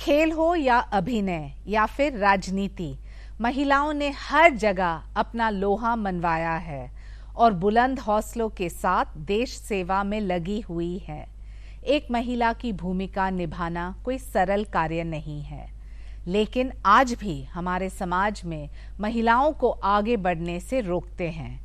खेल हो या अभिनय या फिर राजनीति, महिलाओं ने हर जगह अपना लोहा मनवाया है और बुलंद हौसलों के साथ देश सेवा में लगी हुई है। एक महिला की भूमिका निभाना कोई सरल कार्य नहीं है, लेकिन आज भी हमारे समाज में महिलाओं को आगे बढ़ने से रोकते हैं,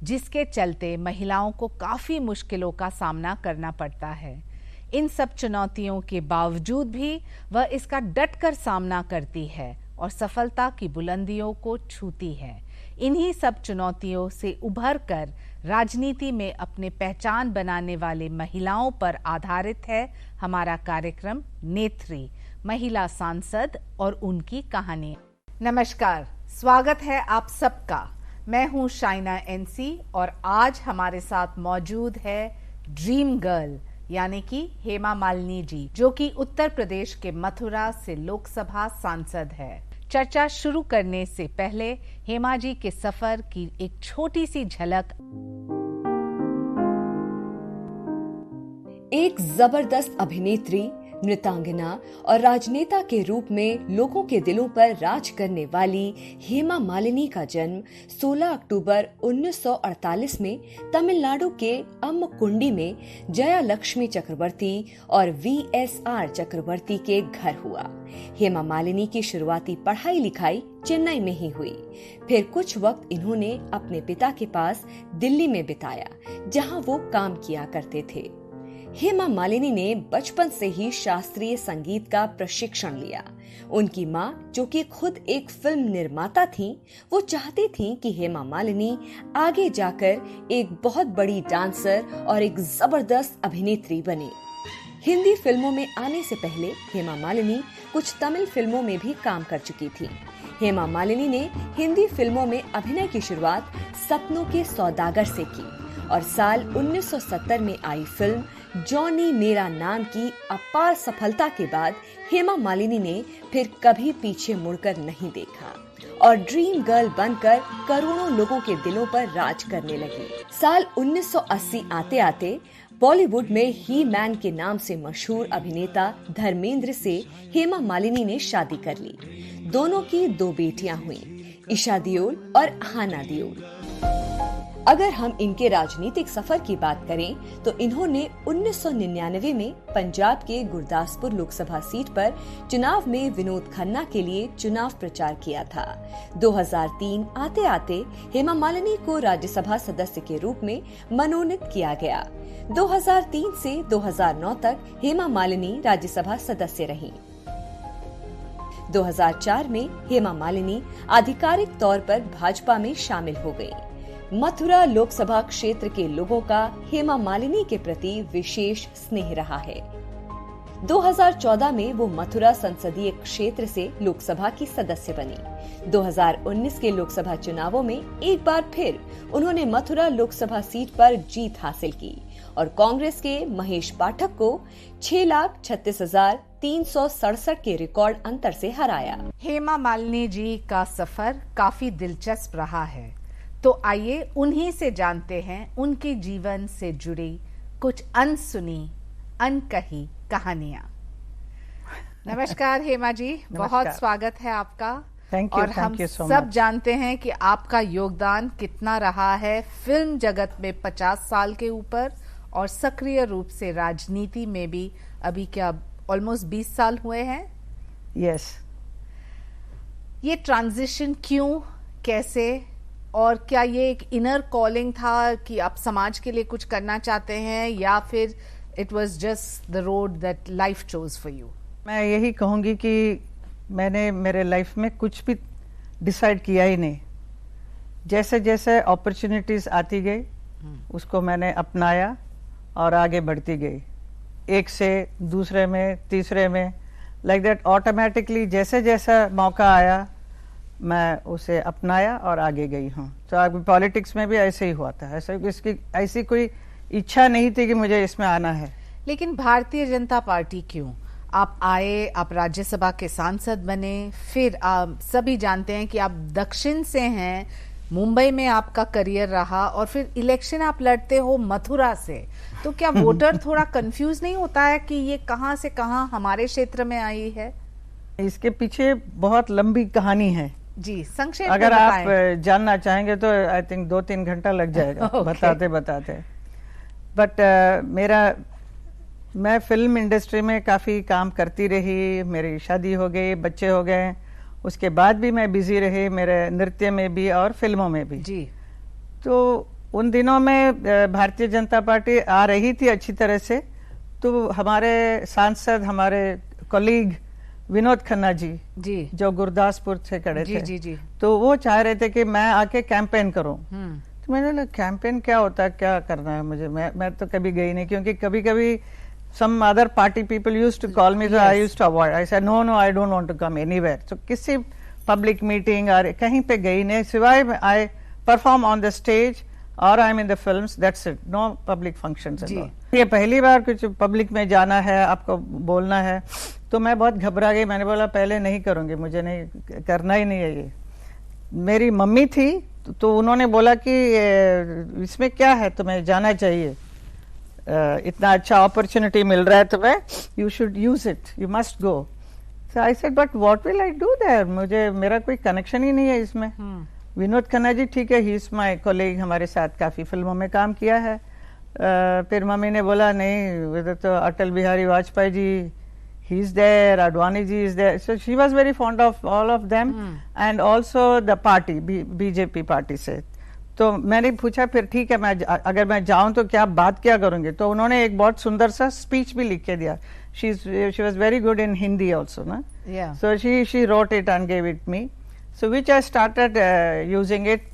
जिसके चलते महिलाओं को काफ़ी मुश्किलों का सामना करना पड़ता है। इन सब चुनौतियों के बावजूद भी वह इसका डटकर सामना करती है और सफलता की बुलंदियों को छूती है। इन्हीं सब चुनौतियों से उभर कर राजनीति में अपने पहचान बनाने वाले महिलाओं पर आधारित है हमारा कार्यक्रम नेत्री, महिला सांसद और उनकी कहानी। नमस्कार, स्वागत है आप सबका। मैं हूं शाइना एनसी और आज हमारे साथ मौजूद है ड्रीम गर्ल यानी कि हेमा मालिनी जी, जो कि उत्तर प्रदेश के मथुरा से लोकसभा सांसद है। चर्चा शुरू करने से पहले हेमा जी के सफर की एक छोटी सी झलक। एक जबरदस्त अभिनेत्री, नृत्यांगना और राजनेता के रूप में लोगों के दिलों पर राज करने वाली हेमा मालिनी का जन्म 16 अक्टूबर 1948 में तमिलनाडु के अम्मकुंडी में जया लक्ष्मी चक्रवर्ती और VSR चक्रवर्ती के घर हुआ। हेमा मालिनी की शुरुआती पढ़ाई लिखाई चेन्नई में ही हुई। फिर कुछ वक्त इन्होंने अपने पिता के पास दिल्ली में बिताया, जहां वो काम किया करते थे। हेमा मालिनी ने बचपन से ही शास्त्रीय संगीत का प्रशिक्षण लिया। उनकी माँ, जो कि खुद एक फिल्म निर्माता थीं, वो चाहती थीं कि हेमा मालिनी आगे जाकर एक बहुत बड़ी डांसर और एक जबरदस्त अभिनेत्री बने। हिंदी फिल्मों में आने से पहले हेमा मालिनी कुछ तमिल फिल्मों में भी काम कर चुकी थी। हेमा मालिनी ने हिंदी फिल्मों में अभिनय की शुरुआत सपनों के सौदागर से की और साल 1970 में आई फिल्म जॉनी मेरा नाम की अपार सफलता के बाद हेमा मालिनी ने फिर कभी पीछे मुड़कर नहीं देखा और ड्रीम गर्ल बनकर करोड़ों लोगों के दिलों पर राज करने लगी। साल 1980 आते आते बॉलीवुड में ही मैन के नाम से मशहूर अभिनेता धर्मेंद्र से हेमा मालिनी ने शादी कर ली। दोनों की 2 बेटियां हुईं, ईशा देओल और हाना देओल। अगर हम इनके राजनीतिक सफर की बात करें तो इन्होंने 1999 में पंजाब के गुरदासपुर लोकसभा सीट पर चुनाव में विनोद खन्ना के लिए चुनाव प्रचार किया था। 2003 आते आते हेमा मालिनी को राज्यसभा सदस्य के रूप में मनोनीत किया गया। 2003 से 2009 तक हेमा मालिनी राज्यसभा सदस्य रहीं। 2004 में हेमा मालिनी आधिकारिक तौर पर भाजपा में शामिल हो गयी। मथुरा लोकसभा क्षेत्र के लोगों का हेमा मालिनी के प्रति विशेष स्नेह रहा है। 2014 में वो मथुरा संसदीय क्षेत्र से लोकसभा की सदस्य बनी। 2019 के लोकसभा चुनावों में एक बार फिर उन्होंने मथुरा लोकसभा सीट पर जीत हासिल की और कांग्रेस के महेश पाठक को 6,36,367 के रिकॉर्ड अंतर से हराया। हेमा मालिनी जी का सफर काफी दिलचस्प रहा है, तो आइए उन्हीं से जानते हैं उनके जीवन से जुड़ी कुछ अनसुनी, अनकही कहानियां। नमस्कार हेमा जी, बहुत स्वागत है आपका। Thank you. और हम सब जानते हैं कि आपका योगदान कितना रहा है फिल्म जगत में 50 साल के ऊपर और सक्रिय रूप से राजनीति में भी अभी क्या ऑलमोस्ट 20 साल हुए हैं। यस। ये ट्रांजिशन क्यों, कैसे, और क्या ये एक इनर कॉलिंग था कि आप समाज के लिए कुछ करना चाहते हैं या फिर it was just the road that life chose for you? मैं यही कहूँगी कि मैंने मेरे लाइफ में कुछ भी डिसाइड किया ही नहीं। जैसे जैसे अपॉर्चुनिटीज आती गई उसको मैंने अपनाया और आगे बढ़ती गई, एक से दूसरे में, तीसरे में, लाइक दैट ऑटोमेटिकली जैसे जैसा मौका आया मैं उसे अपनाया और आगे गई हूँ। तो अभी पॉलिटिक्स में भी ऐसे ही हुआ था, ऐसी कोई इच्छा नहीं थी कि मुझे इसमें आना है। लेकिन भारतीय जनता पार्टी क्यों? आप आए, आप राज्यसभा के सांसद बने, फिर आप सभी जानते हैं कि आप दक्षिण से हैं, मुंबई में आपका करियर रहा और फिर इलेक्शन आप लड़ते हो मथुरा से। तो क्या वोटर थोड़ा कंफ्यूज नहीं होता है कि ये कहाँ से कहाँ हमारे क्षेत्र में आई है? इसके पीछे बहुत लंबी कहानी है जी, संक्षेप अगर में आप बताएं। जानना चाहेंगे तो आई थिंक 2-3 घंटा लग जाएगा Okay. बताते बताते। बट मैं फिल्म इंडस्ट्री में काफ़ी काम करती रही, मेरी शादी हो गई, बच्चे हो गए, उसके बाद भी मैं बिजी रही, मेरे नृत्य में भी और फिल्मों में भी जी। तो उन दिनों में भारतीय जनता पार्टी आ रही थी अच्छी तरह से, तो हमारे सांसद, हमारे कोलीग विनोद खन्ना जी जी जो गुरदासपुर से खड़े जी थे, जी जी। तो वो चाह रहे थे कि मैं आके कैंपेन करूं। हम्म। तो मैंने बोला कैंपेन क्या होता है, क्या करना है मुझे, मैं तो कभी गई नहीं, क्योंकि कभी कभी some other party people used to call me, so I used to avoid. I said no, I don't want to come anywhere. So किसी public meeting और कहीं पे गई नहीं, सिवाय I perform on the stage or I'm in the films, that's it. No public functions at all. ये पहली बार कुछ पब्लिक में जाना है, आपको बोलना है, तो मैं बहुत घबरा गई। मैंने बोला पहले नहीं करूंगी, मुझे नहीं करना ही नहीं है ये। मेरी मम्मी थी तो उन्होंने बोला कि इसमें क्या है, तुम्हें जाना चाहिए, इतना अच्छा अपॉर्चुनिटी मिल रहा है तुम्हें, you should use it, you must go. So I said but what will I do their, मुझे मेरा कोई कनेक्शन ही नहीं है इसमें। विनोद खन्ना जी ठीक है, ही इज माय कॉलीग, हमारे साथ काफी फिल्मों में काम किया है। फिर मम्मी ने बोला नहीं, उधर तो Atal Bihari Vajpayee ji, he is there, Advani ji is there, so she was very fond of all of them and also the party, BJP party से। तो मैंने पूछा फिर ठीक है, मैं अगर मैं जाऊं तो क्या बात क्या करूंगी, तो उन्होंने एक बहुत सुंदर सा स्पीच भी लिख के दिया। she was very good in Hindi also, ना, so she wrote it and gave it me, so which I started using it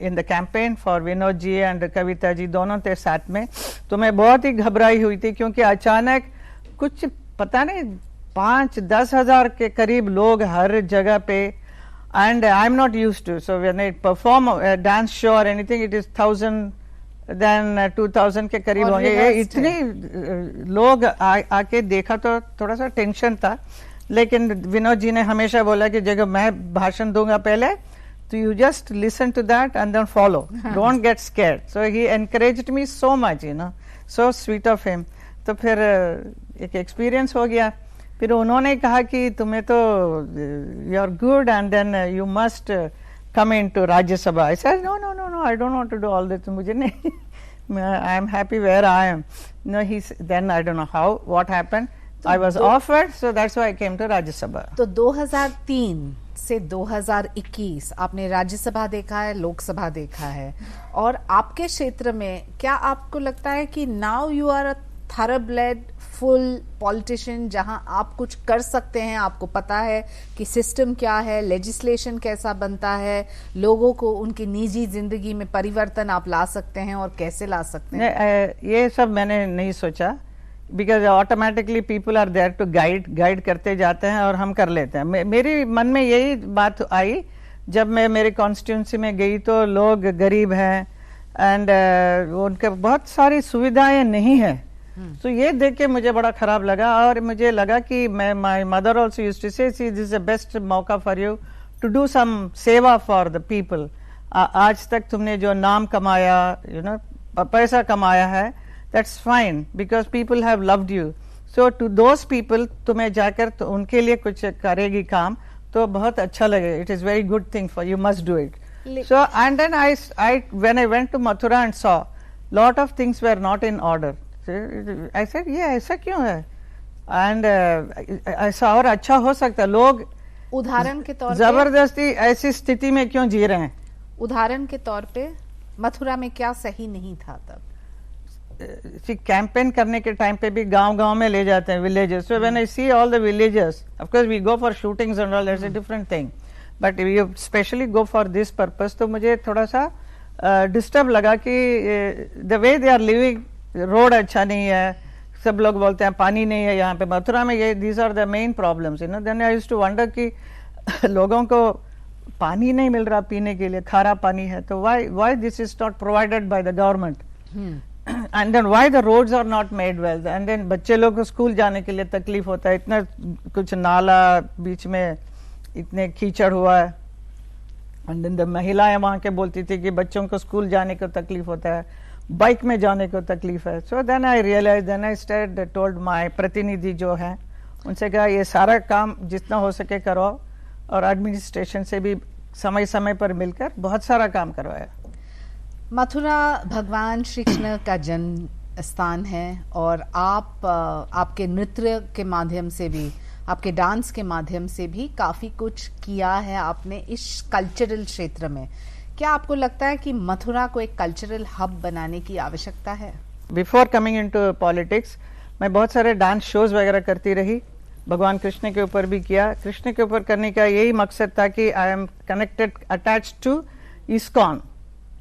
in the campaign for Vinod ji and Kavita ji, दोनों थे साथ में। तो मैं बहुत ही घबराई हुई थी, क्योंकि अचानक कुछ पता नहीं 5-10 हजार के करीब लोग हर जगह पे, and I'm not used to, so when I perform a dance show or anything, it is 1000 then 2000 के करीब होंगे। ये इतने लोग आके देखा तो थोड़ा सा टेंशन था, लेकिन विनोद जी ने हमेशा बोला कि जब मैं भाषण दूंगा पहले, तो you just listen to that and then follow, don't get scared, so he encouraged me so much, you know, so sweet of him। तो फिर एक एक्सपीरियंस हो गया। फिर उन्होंने कहा कि तुम्हें तो you are good and then you must come into Rajya Sabha. I said no no no no, I don't want to do all this, मुझे नहीं, I am happy where I am. No, he then I don't know how what happened, I was offered, so that's why I came to Rajya Sabha. तो 2003 से 2021 आपने राज्यसभा देखा है, लोकसभा देखा है, और आपके क्षेत्र में क्या आपको लगता है कि now you are a thoroughbred full politician, जहां आप कुछ कर सकते हैं, आपको पता है कि सिस्टम क्या है, लेजिस्लेशन कैसा बनता है, लोगों को उनकी निजी जिंदगी में परिवर्तन आप ला सकते हैं, और कैसे ला सकते हैं? ये सब मैंने नहीं सोचा, because automatically people are there to guide करते जाते हैं और हम कर लेते हैं। मेरे मन में यही बात आई जब मैं मेरे कॉन्स्टिट्यूंसी में गई, तो लोग गरीब हैं एंड उनके बहुत सारी सुविधाएं नहीं है। तो ये देख के मुझे बड़ा खराब लगा, और मुझे लगा कि मैं, my mother also used to say, see this is the best मौका for you to do some सेवा फॉर द पीपल। आज तक तुमने जो नाम कमाया, यू नो, पैसा कमाया है, that's fine, because people have loved you, so to those people तुम्हें जाकर तो उनके लिए कुछ करेगी काम, तो बहुत अच्छा लगे, it is very good thing for you, must do it. So and then I when I went to Mathura and saw lot of things were not in order. I said, ये ऐसा क्यों है, एंड ऐसा और अच्छा हो सकता है, लोग उदाहरण के तौर पे जबरदस्ती ऐसी स्थिति में क्यों जी रहे हैं? उदाहरण के तौर पे मथुरा में क्या सही नहीं था तब? कैंपेन करने के टाइम पे भी गांव में ले जाते हैं, villages, so when I see all the villages, of course we go for shootings and all, that's a different thing, but we specially go for this purpose. तो मुझे थोड़ा सा डिस्टर्ब लगा कि the way they are living, road अच्छा नहीं है, सब लोग बोलते हैं पानी नहीं है यहाँ पे मथुरा में, ये these are the main problems, you know. Then I used to wonder कि लोगों को पानी नहीं मिल रहा पीने के लिए, खारा पानी है, तो why this is not provided by the government, and then why the roads are not made well, and then बच्चे लोग को स्कूल जाने के लिए तकलीफ होता है, इतना कुछ नाला बीच में इतने कीचड़ हुआ है, एंड देन द महिलाएं वहां के बोलती थी कि बच्चों को स्कूल जाने को तकलीफ होता है, बाइक में जाने को तकलीफ है। So then I realise, then I start told my प्रतिनिधि जो है उनसे कहा ये सारा काम जितना हो सके करवाओ, और एडमिनिस्ट्रेशन से भी समय समय पर मिलकर बहुत सारा काम करवाया। मथुरा भगवान श्री कृष्ण का जन्म स्थान है और आप आपके नृत्य के माध्यम से भी, आपके डांस के माध्यम से भी काफी कुछ किया है आपने इस कल्चरल क्षेत्र में। क्या आपको लगता है कि मथुरा को एक कल्चरल हब बनाने की आवश्यकता है? बिफोर कमिंग इनटू पॉलिटिक्स मैं बहुत सारे डांस शोज वगैरह करती रही, भगवान कृष्ण के ऊपर भी किया। कृष्ण के ऊपर करने का यही मकसद था कि I am connected, attached to ISKCON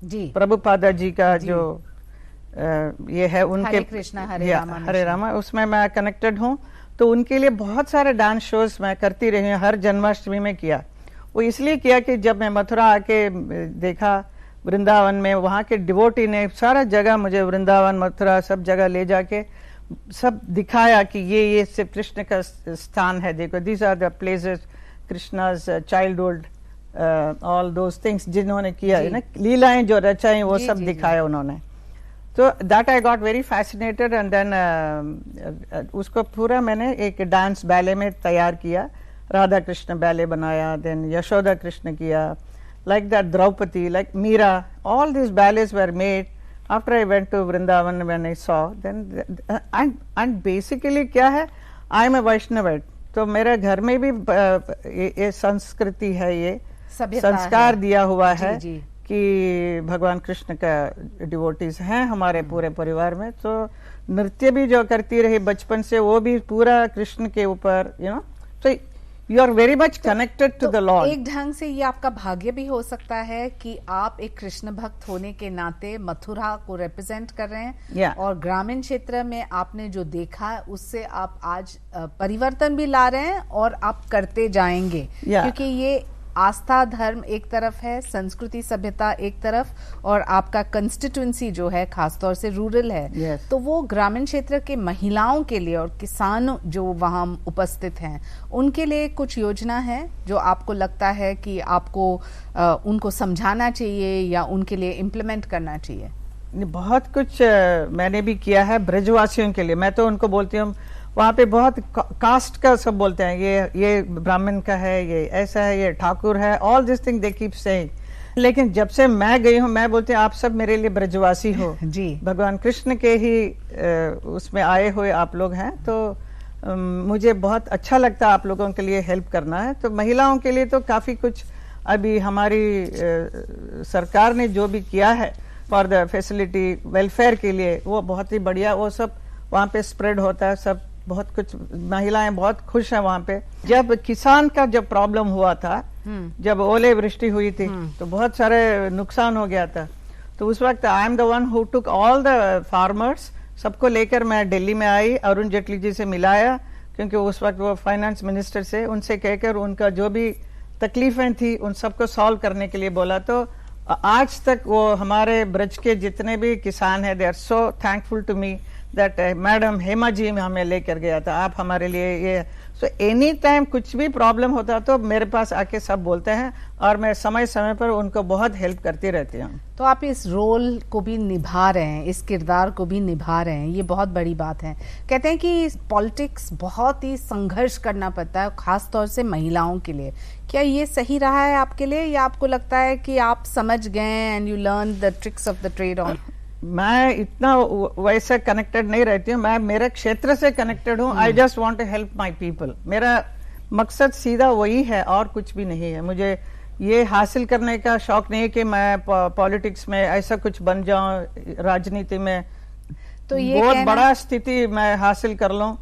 ji, Prabhupada ji का जी। जो ये है उनके हरे कृष्णा हरे रामा, उसमें मैं कनेक्टेड हूँ। तो उनके लिए बहुत सारे डांस शोज मैं करती रही हूँ, हर जन्माष्टमी में किया। वो इसलिए किया कि जब मैं मथुरा आके देखा वृंदावन में, वहाँ के डिवोटी ने सारा जगह मुझे वृंदावन मथुरा सब जगह ले जाके सब दिखाया कि ये सिर्फ कृष्ण का स्थान है, देखो these are the places Krishna's childhood, all those things जिन्होंने किया है ना, लीलाएं जो रचाई वो सब दिखाया उन्होंने। तो that I got very fascinated and then उसको पूरा मैंने एक डांस बैले में तैयार किया, राधा कृष्ण बैले बनाया, देन यशोदा कृष्ण किया, like that Draupadi, like Meera, all these ballets were made after I went to Vrindavan when I saw. Then and basically क्या है, I am a Vaishnavite, तो मेरे घर में भी ये संस्कृति है, ये संस्कार दिया हुआ है जी। कि भगवान कृष्ण का डिवोटीज हैं हमारे पूरे परिवार में। तो नृत्य भी जो करती रही बचपन से, वो भी पूरा कृष्ण के ऊपर, यू नो, तो you are very much connected to the lord. एक ढंग से ये आपका भाग्य भी हो सकता है कि आप एक कृष्ण भक्त होने के नाते मथुरा को रिप्रेजेंट कर रहे हैं और ग्रामीण क्षेत्र में आपने जो देखा है उससे आप आज परिवर्तन भी ला रहे हैं और आप करते जाएंगे क्योंकि ये आस्था धर्म एक तरफ है, संस्कृति सभ्यता एक तरफ, और आपका कंस्टिट्यूएंसी जो है खासतौर से रूरल है। तो वो ग्रामीण क्षेत्र के महिलाओं के लिए और किसान जो वहाँ उपस्थित हैं उनके लिए कुछ योजना है जो आपको लगता है कि आपको उनको समझाना चाहिए या उनके लिए इम्प्लीमेंट करना चाहिए? बहुत कुछ मैंने भी किया है ब्रजवासियों के लिए। मैं तो उनको बोलती हूँ, वहाँ पे बहुत कास्ट का सब बोलते हैं, ये ब्राह्मण का है, ये ऐसा है, ये ठाकुर है, all this thing they keep saying. लेकिन जब से मैं गई हूँ मैं बोलती हूँ आप सब मेरे लिए ब्रजवासी हो जी, भगवान कृष्ण के ही उसमें आए हुए आप लोग हैं। तो मुझे बहुत अच्छा लगता है आप लोगों के लिए हेल्प करना है। तो महिलाओं के लिए तो काफी कुछ अभी हमारी सरकार ने जो भी किया है फॉर द फैसिलिटी वेलफेयर के लिए, वो बहुत ही बढ़िया, वो सब वहाँ पे स्प्रेड होता है, सब बहुत कुछ महिलाएं बहुत खुश हैं वहाँ पे। जब किसान का जब प्रॉब्लम हुआ था, जब ओले वृष्टि हुई थी तो बहुत सारे नुकसान हो गया था, तो उस वक्त I am the one who took all the farmers, सबको लेकर मैं दिल्ली में आई, अरुण जेटली जी से मिलाया क्योंकि उस वक्त वो फाइनेंस मिनिस्टर से, उनसे कहकर उनका जो भी तकलीफें थी उन सबको सॉल्व करने के लिए बोला। तो आज तक वो हमारे ब्रज के जितने भी किसान हैं, they are so thankful to me that madam Hema ji हमें लेकर गया था, आप हमारे लिए ये। सो एनी टाइम कुछ भी प्रॉब्लम होता तो मेरे पास आके सब बोलते हैं और मैं समय समय पर उनको बहुत हेल्प करती रहती हूँ। तो आप इस रोल को भी निभा रहे हैं, इस किरदार को भी निभा रहे हैं, ये बहुत बड़ी बात है। कहते हैं कि पॉलिटिक्स बहुत ही संघर्ष करना पड़ता है, खास तौर से महिलाओं के लिए। क्या ये सही रहा है आपके लिए, या आपको लगता है कि आप समझ गए and you learn the tricks of the trade on? मैं इतना वैसे कनेक्टेड नहीं रहती हूँ, मैं मेरे क्षेत्र से कनेक्टेड हूँ। I just want to help my people, मेरा मकसद सीधा वही है और कुछ भी नहीं है। मुझे ये हासिल करने का शौक नहीं है कि मैं पॉलिटिक्स में ऐसा कुछ बन जाऊं, राजनीति में तो ये बहुत बड़ा स्थिति मैं हासिल कर लूं,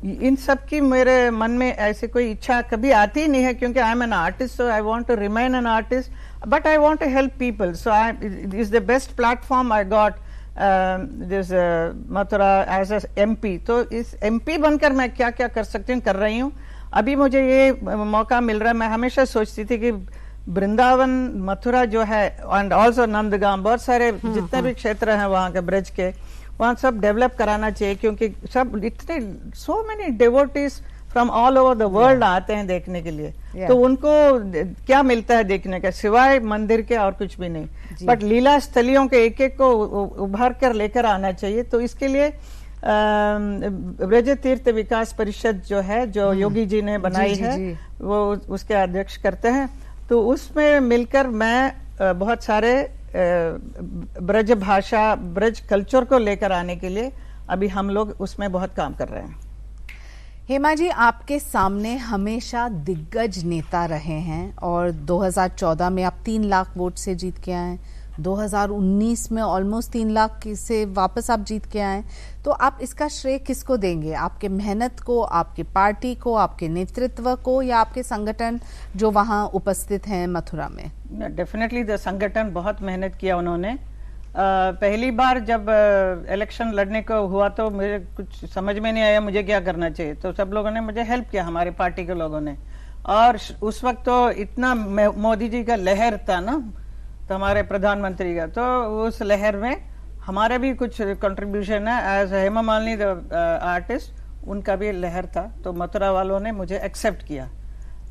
इन सब की मेरे मन में ऐसे कोई इच्छा कभी आती ही नहीं है, क्योंकि I am an artist, so I want to remain an artist, but I want to help people. So it is the best platform I got, this Mathura as a MP. तो इस MP बनकर मैं क्या क्या कर सकती हूँ, कर रही हूँ। अभी मुझे ये मौका मिल रहा है। मैं हमेशा सोचती थी कि वृंदावन मथुरा जो है एंड ऑल्सो नंदगांव, बहुत सारे जितने भी क्षेत्र हैं वहाँ के ब्रज के, वहाँ सब डेवलप कराना चाहिए, क्योंकि सब इतने so many devotees from all over the world आते हैं देखने के लिए। तो उनको क्या मिलता है देखने का, सिवाय मंदिर के और कुछ भी नहीं। बट लीला स्थलियों के एक एक को उभर कर लेकर आना चाहिए। तो इसके लिए ब्रज तीर्थ विकास परिषद जो है, जो योगी जी ने बनाई है, वो उसके अध्यक्ष करते हैं। तो उसमें मिलकर मैं बहुत सारे ब्रज भाषा, ब्रज कल्चर को लेकर आने के लिए अभी हम लोग उसमें बहुत काम कर रहे हैं। हेमा जी, आपके सामने हमेशा दिग्गज नेता रहे हैं और 2014 में आप 3 लाख वोट से जीत के आए, 2019 में ऑलमोस्ट 3 लाख से वापस आप जीत के आए। तो आप इसका श्रेय किसको देंगे? आपके मेहनत को, आपकी पार्टी को, आपके नेतृत्व को, या आपके संगठन जो वहां उपस्थित हैं मथुरा में? डेफिनेटली संगठन बहुत मेहनत किया उन्होंने। पहली बार जब इलेक्शन लड़ने को हुआ तो मुझे कुछ समझ में नहीं आया मुझे क्या करना चाहिए, तो सब लोगों ने मुझे हेल्प किया, हमारे पार्टी के लोगों ने। और उस वक्त तो इतना मोदी जी का लहर था ना, तो हमारे प्रधानमंत्री का, तो उस लहर में हमारा भी कुछ कंट्रीब्यूशन है। एज हेमा मालिनी आर्टिस्ट, उनका भी लहर था, तो मथुरा वालों ने मुझे एक्सेप्ट किया।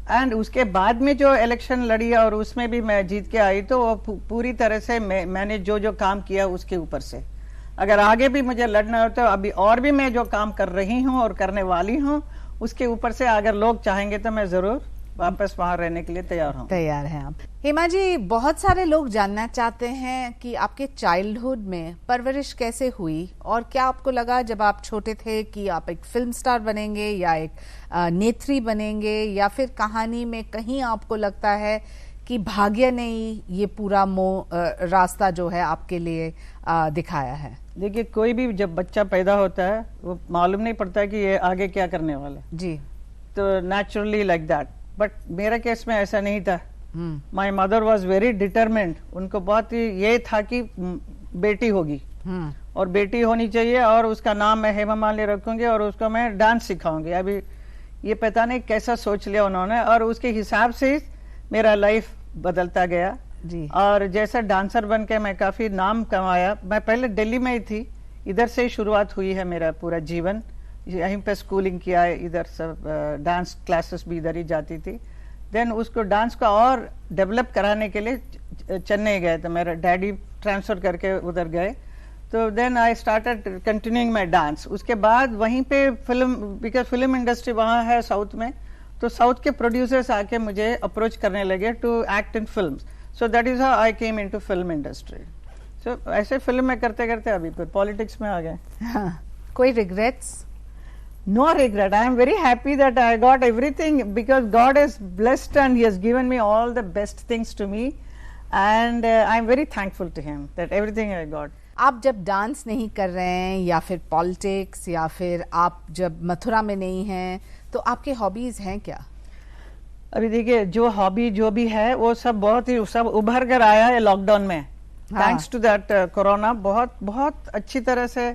एंड उसके बाद में जो इलेक्शन लड़ी और उसमें भी मैं जीत के आई, तो वो पूरी तरह से मैंने जो जो काम किया उसके ऊपर से, अगर आगे भी मुझे लड़ना हो तो अभी और भी मैं जो काम कर रही हूँ और करने वाली हूँ उसके ऊपर से अगर लोग चाहेंगे तो मैं जरूर वापस वहां रहने के लिए तैयार हूँ। तैयार हैं आप? हेमा जी, बहुत सारे लोग जानना चाहते हैं कि आपके चाइल्डहुड में परवरिश कैसे हुई, और क्या आपको लगा जब आप छोटे थे कि आप एक फिल्म स्टार बनेंगे या एक नेत्री बनेंगे, या फिर कहानी में कहीं आपको लगता है कि भाग्य ने ये पूरा रास्ता जो है आपके लिए दिखाया है? देखिए, कोई भी जब बच्चा पैदा होता है वो मालूम नहीं पड़ता है कि ये आगे क्या करने वाला है जी, तो नेचुरली लाइक दैट। बट मेरे केस में ऐसा नहीं था। My mother was very determined. उनको बहुत ही ये था कि बेटी होगी और बेटी होनी चाहिए, और उसका नाम मैं हेमा मालिनी रखूंगी और उसको मैं डांस सिखाऊंगी। अभी ये पता नहीं कैसा सोच लिया उन्होंने, और उसके हिसाब से मेरा लाइफ बदलता गया जी। और जैसा डांसर बन के मैं काफी नाम कमाया। मैं पहले दिल्ली में ही थी, इधर से ही शुरुआत हुई है मेरा पूरा जीवन। यहीं पे स्कूलिंग किया है, इधर सब डांस क्लासेस भी इधर ही जाती थी। देन उसको डांस को और डेवलप कराने के लिए चेन्नई गए, तो मेरा डैडी ट्रांसफर करके उधर गए, तो then I started continuing my dance. उसके बाद वहीं पे फिल्म, बिकॉज फिल्म इंडस्ट्री वहाँ है साउथ में, तो साउथ के प्रोड्यूसर्स आके मुझे अप्रोच करने लगे to act in film. So that is how I came into film industry. So ऐसे फिल्म में करते करते अभी फिर पॉलिटिक्स में आ गए। कोई regrets? No regret. I am very happy that I got everything because God has blessed and He has given me all the best things to me, and I am very thankful to Him that everything I got. आप जब dance नहीं कर रहे हैं या फिर politics या फिर आप जब मथुरा में नहीं हैं, तो आपके हॉबीज हैं क्या? अभी देखिए, जो हॉबी जो भी है वो सब बहुत ही सब उभर कर आया है लॉकडाउन में। थैंक्स टू दैट कोरोना बहुत बहुत अच्छी तरह से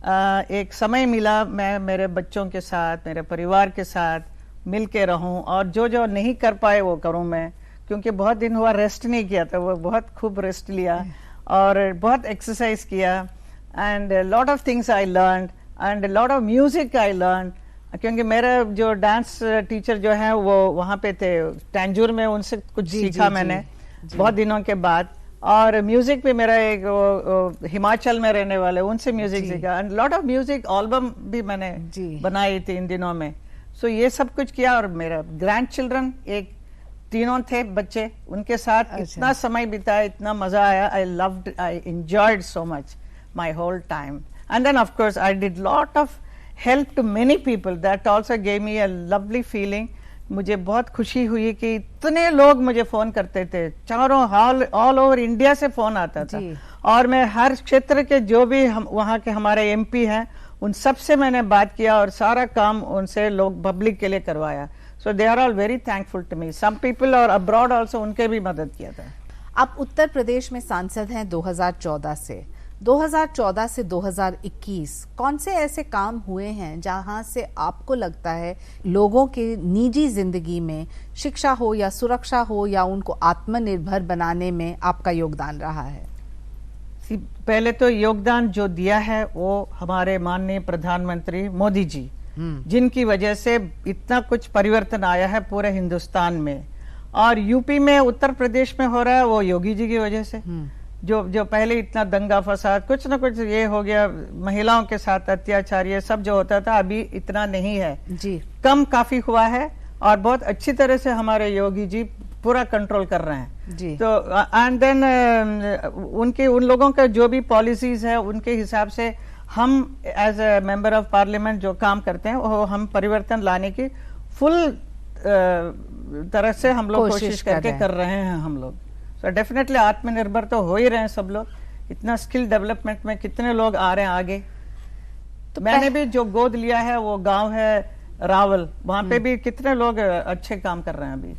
एक समय मिला। मैं मेरे बच्चों के साथ, मेरे परिवार के साथ मिल के रहूं, और जो जो नहीं कर पाए वो करूं मैं, क्योंकि बहुत दिन हुआ रेस्ट नहीं किया था। वो बहुत खूब रेस्ट लिया और बहुत एक्सरसाइज किया, and lot of things I learn, and lot of music I learn, क्योंकि मेरा जो डांस टीचर जो है वो वहाँ पे थे टैंजूर में, उनसे कुछ सीखा मैंने बहुत दिनों के बाद। और म्यूजिक भी मेरा एक हिमाचल में रहने वाले, उनसे म्यूजिक सीखा, and lot of music album भी मैंने बनाई थी इन दिनों में। सो ये सब कुछ किया। और मेरा ग्रैंड चिल्ड्रन एक 3 थे बच्चे, उनके साथ इतना समय बिताया, इतना मजा आया। I loved, I enjoyed so much my whole time. And then of course I did lot of help to many people, that also gave me a lovely feeling. मुझे बहुत खुशी हुई कि इतने लोग मुझे फोन करते थे, चारों ऑल ओवर इंडिया से फोन आता था, और मैं हर क्षेत्र के जो भी वहाँ के हमारे एमपी हैं उन सब से मैंने बात किया और सारा काम उनसे लोग पब्लिक के लिए करवाया। So they are all very thankful to me. Some people और अब्रॉड ऑल्सो, उनके भी मदद किया था। आप उत्तर प्रदेश में सांसद हैं 2014 से। 2014 से 2021 कौन से ऐसे काम हुए हैं जहां से आपको लगता है लोगों के निजी जिंदगी में, शिक्षा हो या सुरक्षा हो या उनको आत्मनिर्भर बनाने में आपका योगदान रहा है? पहले तो योगदान जो दिया है वो हमारे माननीय प्रधानमंत्री मोदी जी, जिनकी वजह से इतना कुछ परिवर्तन आया है पूरे हिंदुस्तान में। और यूपी में, उत्तर प्रदेश में हो रहा है वो योगी जी की वजह से। जो पहले इतना दंगा फसाद कुछ ना कुछ ये हो गया, महिलाओं के साथ अत्याचार ये सब जो होता था, अभी इतना नहीं है जी, कम काफी हुआ है और बहुत अच्छी तरह से हमारे योगी जी पूरा कंट्रोल कर रहे हैं जी। तो एंड देन उन लोगों का जो भी पॉलिसीज है उनके हिसाब से हम as a member of parliament जो काम करते हैं वो हम परिवर्तन लाने की फुल तरह से हम लोग कोशिश करके कर रहे हैं हम लोग। सो डेफिनेटली आत्मनिर्भर तो हो ही रहे हैं सब लोग, इतना स्किल डेवलपमेंट में कितने लोग आ रहे हैं आगे। तो मैंने भी जो गोद लिया है वो गांव है रावल, वहां पे भी कितने लोग अच्छे काम कर रहे हैं अभी।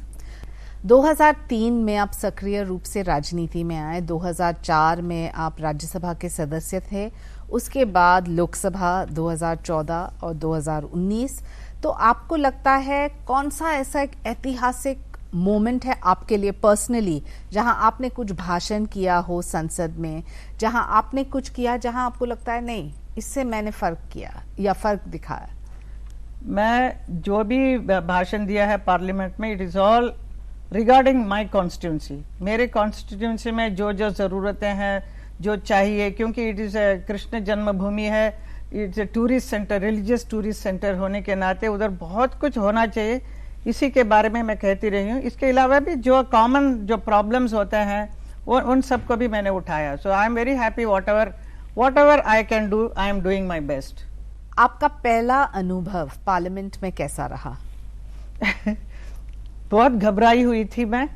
2003 में आप सक्रिय रूप से राजनीति में आए, 2004 में आप राज्यसभा के सदस्य थे, उसके बाद लोकसभा 2014 और 2019। तो आपको लगता है कौन सा ऐसा एक ऐतिहासिक मोमेंट है आपके लिए पर्सनली, जहां आपने कुछ भाषण किया हो संसद में, जहां आपने कुछ किया जहां आपको लगता है नहीं इससे मैंने फर्क किया या फर्क दिखाया? मैं जो भी भाषण दिया है पार्लियामेंट में, it is all regarding my constituency. मेरे कॉन्स्टिट्यूंसी में जो जो जरूरतें हैं, जो चाहिए, क्योंकि इट इज ए कृष्ण जन्मभूमि है, it's a tourist centre, religious tourist centre होने के नाते उधर बहुत कुछ होना चाहिए, इसी के बारे में मैं कहती रही हूँ। इसके अलावा भी जो कॉमन जो प्रॉब्लम्स होते हैं वो उन सबको भी मैंने उठाया। So I am very happy, whatever I can do, I am doing my best. आपका पहला अनुभव पार्लियामेंट में कैसा रहा? बहुत घबराई हुई थी मैं,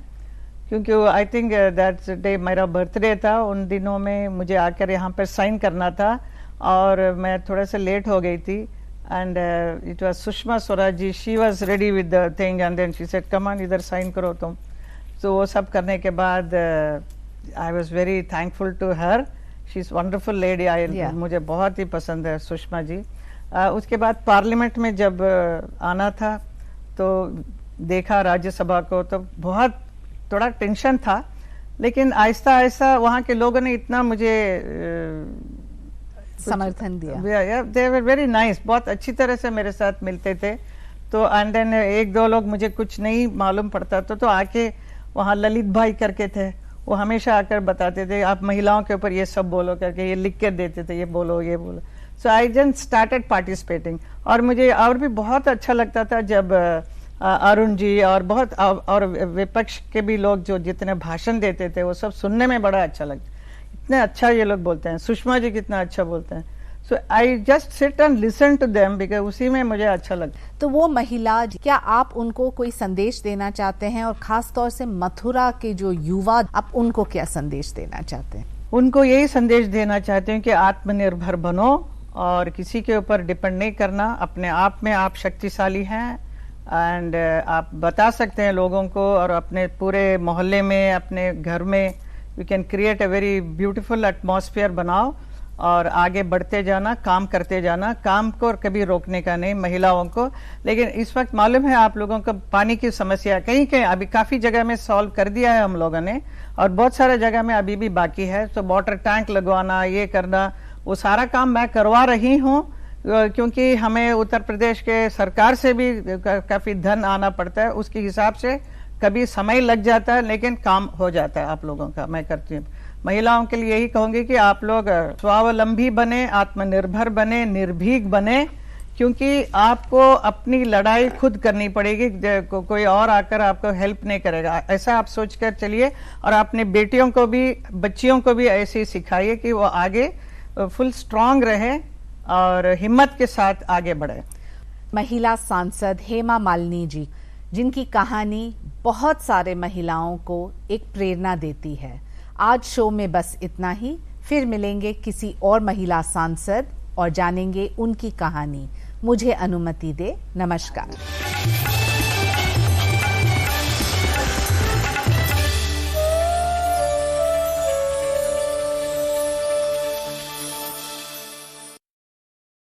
क्योंकि आई थिंक दैट्स डे मेरा बर्थडे था, उन दिनों में मुझे आकर यहाँ पर साइन करना था और मैं थोड़ा सा लेट हो गई थी। And it was Sushma Swaraj ji, she was ready with the thing and then she said come on इधर साइन करो तुम। तो वो सब करने के बाद I was very thankful to her, she is wonderful lady, मुझे बहुत ही पसंद है सुषमा जी। उसके बाद पार्लियामेंट में जब आना था तो देखा राज्यसभा को, तो बहुत थोड़ा टेंशन था, लेकिन आहिस्ता आहिस्ता वहाँ के लोगों ने इतना मुझे समर्थन दिया। दे वर वेरी नाइस, बहुत अच्छी तरह से मेरे साथ मिलते थे। तो एंड देन एक दो लोग मुझे कुछ नहीं मालूम पड़ता तो आके वहाँ ललित भाई करके थे, वो हमेशा आकर बताते थे आप महिलाओं के ऊपर ये सब बोलो करके, ये लिख कर देते थे, ये बोलो ये बोलो। सो आई जस्ट स्टार्टेड पार्टिसिपेटिंग और मुझे और भी बहुत अच्छा लगता था जब अरुण जी और बहुत और विपक्ष के भी लोग जो जितने भाषण देते थे वो सब सुनने में बड़ा अच्छा लगता, इतने अच्छा ये लोग बोलते हैं, सुषमा जी कितना अच्छा बोलते हैं। So I just sit and listen to them because उसी में मुझे अच्छा लगता। तो वो महिला, क्या आप उनको कोई संदेश देना चाहते हैं, और खास तौर से मथुरा के जो युवा, आप उनको क्या संदेश देना चाहते हैं? उनको यही संदेश देना चाहते हैं कि आत्मनिर्भर बनो और किसी के ऊपर डिपेंड नहीं करना, अपने आप में आप शक्तिशाली हैं एंड आप बता सकते हैं लोगों को, और अपने पूरे मोहल्ले में, अपने घर में we can create a very beautiful atmosphere बनाओ और आगे बढ़ते जाना, काम करते जाना, काम को कभी रोकने का नहीं महिलाओं को। लेकिन इस वक्त मालूम है आप लोगों को पानी की समस्या कहीं कहीं अभी काफी जगह में सॉल्व कर दिया है हम लोगों ने, और बहुत सारे जगह में अभी भी बाकी है। तो वाटर टैंक लगवाना, ये करना, वो सारा काम मैं करवा रही हूँ, क्योंकि हमें उत्तर प्रदेश के सरकार से भी काफी धन आना पड़ता है, उसके हिसाब से कभी समय लग जाता है लेकिन काम हो जाता है आप लोगों का। मैं करती हूँ महिलाओं के लिए यही कहूंगी कि आप लोग स्वावलंबी बने, आत्मनिर्भर बने, निर्भीक बने, क्योंकि आपको अपनी लड़ाई खुद करनी पड़ेगी, कोई और आकर आपको हेल्प नहीं करेगा। ऐसा आप सोचकर चलिए और अपने बेटियों को भी, बच्चियों को भी ऐसे ही सिखाइए कि वो आगे फुल स्ट्रांग रहे और हिम्मत के साथ आगे बढ़े। महिला सांसद हेमा मालिनी जी, जिनकी कहानी बहुत सारे महिलाओं को एक प्रेरणा देती है। आज शो में बस इतना ही, फिर मिलेंगे किसी और महिला सांसद और जानेंगे उनकी कहानी। मुझे अनुमति दे, नमस्कार।